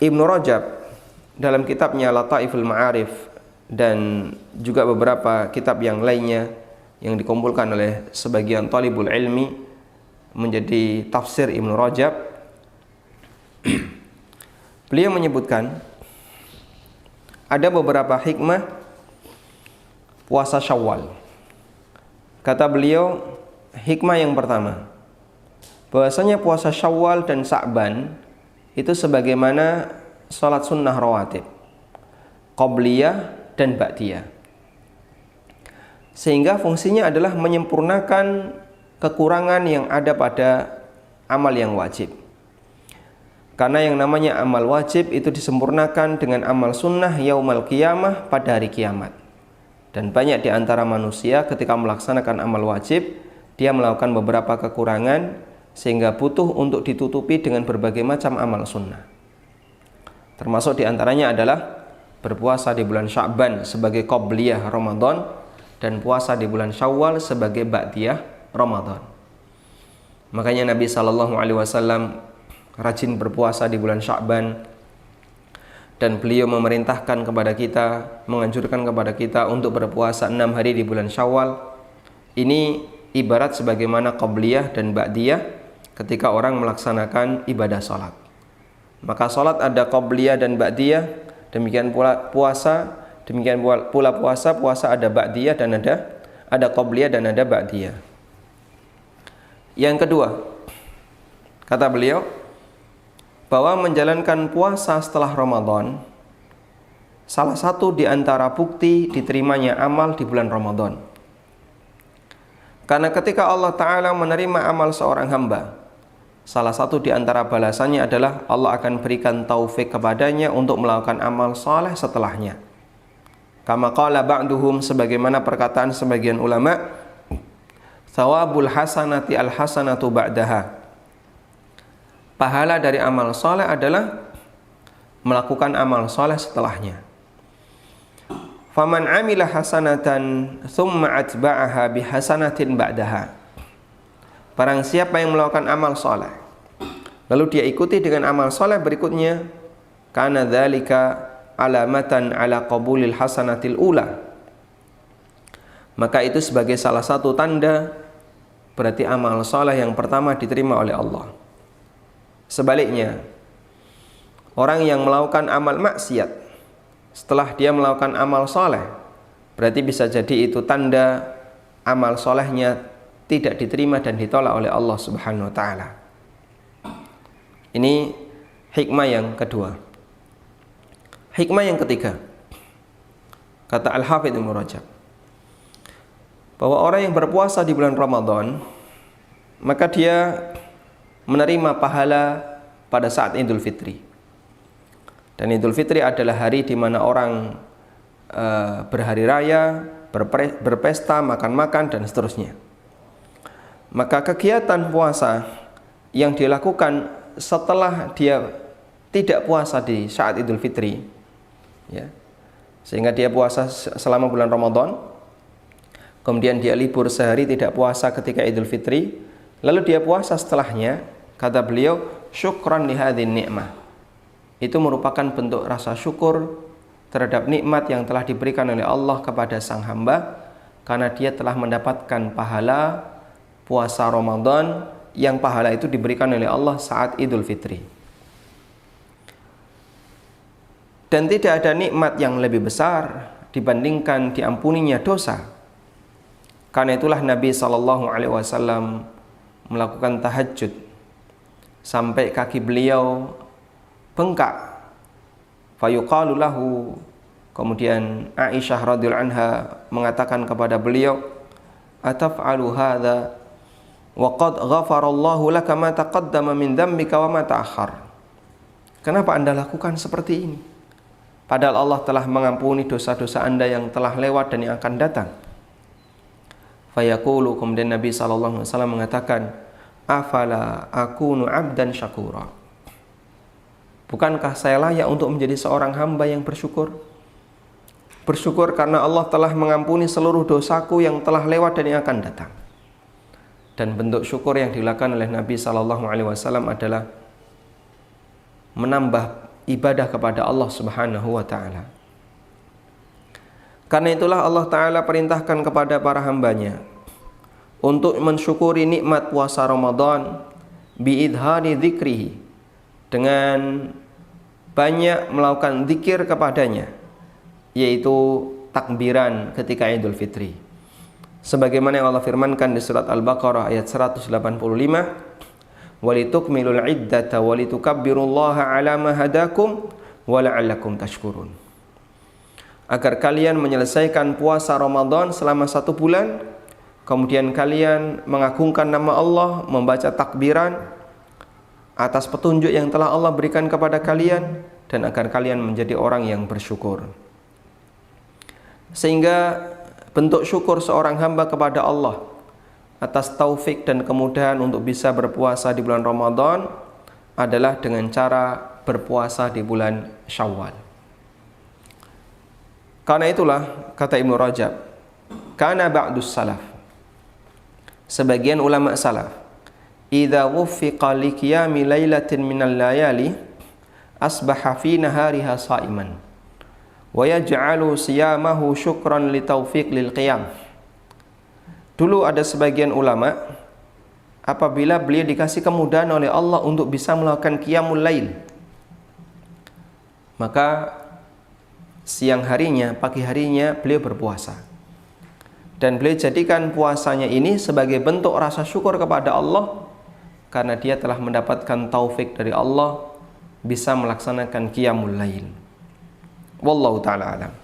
Ibnu Rajab dalam kitabnya Lataiful Ma'arif dan juga beberapa kitab yang lainnya yang dikumpulkan oleh sebagian talibul ilmi menjadi tafsir Ibnu Rajab, beliau menyebutkan ada beberapa hikmah puasa Syawal. Kata beliau, hikmah yang pertama, bahwasanya puasa Syawal dan Sa'ban itu sebagaimana salat sunnah rawatib, qabliyah dan ba'diyah. Sehingga fungsinya adalah menyempurnakan kekurangan yang ada pada amal yang wajib. Karena yang namanya amal wajib itu disempurnakan dengan amal sunnah yaumal qiyamah, pada hari kiamat. Dan banyak di antara manusia ketika melaksanakan amal wajib, dia melakukan beberapa kekurangan sehingga butuh untuk ditutupi dengan berbagai macam amal sunnah. Termasuk di antaranya adalah berpuasa di bulan Sya'ban sebagai qabliyah Ramadan dan puasa di bulan Syawal sebagai ba'diyah Ramadan. Makanya Nabi SAW rajin berpuasa di bulan Sya'ban, dan beliau memerintahkan kepada kita, menganjurkan kepada kita untuk berpuasa 6 hari di bulan Syawal. Ini ibarat sebagaimana qabliyah dan ba'diyah ketika orang melaksanakan ibadah salat. Maka salat ada qabliyah dan ba'diyah, demikian pula puasa, puasa ada ba'diyah dan ada qabliyah dan ada ba'diyah. Yang kedua, kata beliau, bahwa menjalankan puasa setelah Ramadan salah satu di antara bukti diterimanya amal di bulan Ramadan. Karena ketika Allah Ta'ala menerima amal seorang hamba, salah satu di antara balasannya adalah Allah akan berikan taufik kepadanya untuk melakukan amal saleh setelahnya. Kama qala ba'duhum, sebagaimana perkataan sebagian ulama, thawabul hasanati al hasanatu ba'daha. Pahala dari amal soleh adalah melakukan amal soleh setelahnya. Faman amila hasanatan thumma atba'aha bihasanatin ba'daha. Barang siapa yang melakukan amal soleh lalu dia ikuti dengan amal soleh berikutnya, kana dzalika alamatan ala qabulil hasanatil ula. Maka itu sebagai salah satu tanda berarti amal soleh yang pertama diterima oleh Allah. Sebaliknya, orang yang melakukan amal maksiat setelah dia melakukan amal soleh, berarti bisa jadi itu tanda amal solehnya tidak diterima dan ditolak oleh Allah Subhanahu wa Ta'ala. Ini hikmah yang kedua. Hikmah yang ketiga, kata Al-Hafidz Ibnu Rajab, bahwa orang yang berpuasa di bulan Ramadan, maka dia menerima pahala pada saat Idul Fitri. Dan Idul Fitri adalah hari di mana orang berhari raya, berpesta, makan-makan dan seterusnya. Maka kegiatan puasa yang dilakukan setelah dia tidak puasa di saat Idul Fitri, ya, sehingga dia puasa selama bulan Ramadan, kemudian dia libur sehari tidak puasa ketika Idul Fitri, lalu dia puasa setelahnya, kata beliau, syukran li hadhin ni'mah. Itu merupakan bentuk rasa syukur terhadap nikmat yang telah diberikan oleh Allah kepada sang hamba, karena dia telah mendapatkan pahala puasa Ramadan yang pahala itu diberikan oleh Allah saat Idul Fitri. Dan tidak ada nikmat yang lebih besar dibandingkan diampuninya dosa. Karena itulah Nabi SAW melakukan tahajud sampai kaki beliau bengkak. Fayuqalu lahu, kemudian Aisyah radhiyallahu anha mengatakan kepada beliau, ataf'alu hadza wa qad ghafarallahu laka ma taqaddama min dhanbika wa ma ta'akhkhar. Kenapa Anda lakukan seperti ini? Padahal Allah telah mengampuni dosa-dosa Anda yang telah lewat dan yang akan datang. Fayaqulu, kemudian Nabi SAW mengatakan, afala akunu abdan syakura. Bukankah saya layak untuk menjadi seorang hamba yang bersyukur? Bersyukur karena Allah telah mengampuni seluruh dosaku yang telah lewat dan yang akan datang. Dan bentuk syukur yang dilakukan oleh Nabi SAW adalah menambah ibadah kepada Allah Subhanahu wa taala. Karena itulah Allah taala perintahkan kepada para hambanya untuk mensyukuri nikmat puasa Ramadan biidhari dzikrihi, dengan banyak melakukan zikir kepadanya, yaitu takbiran ketika Idul Fitri. Sebagaimana yang Allah firmankan di surat Al-Baqarah ayat 185, walitukmilul iddata walitukabbirullaha ala ma hadakum wa la'allakum tashkurun. Agar kalian menyelesaikan puasa Ramadan selama 1 bulan, kemudian kalian mengagungkan nama Allah, membaca takbiran atas petunjuk yang telah Allah berikan kepada kalian, dan agar kalian menjadi orang yang bersyukur. Sehingga bentuk syukur seorang hamba kepada Allah atas taufik dan kemudahan untuk bisa berpuasa di bulan Ramadan adalah dengan cara berpuasa di bulan Syawal. Karena itulah kata Ibnu Rajab, kana ba'dus salaf, sebagian ulama salaf, idza wuffiqa li qiyami lailatin minal layali asbaha fi nahariha sha'iman wa yaj'alu siyamahu syukran li taufiq lil qiyam. Dulu ada sebagian ulama, apabila beliau dikasih kemudahan oleh Allah untuk bisa melakukan qiyamul lail, maka siang harinya, pagi harinya beliau berpuasa, dan beliau jadikan puasanya ini sebagai bentuk rasa syukur kepada Allah karena dia telah mendapatkan taufik dari Allah bisa melaksanakan qiyamul lail. Wallahu ta'ala alam.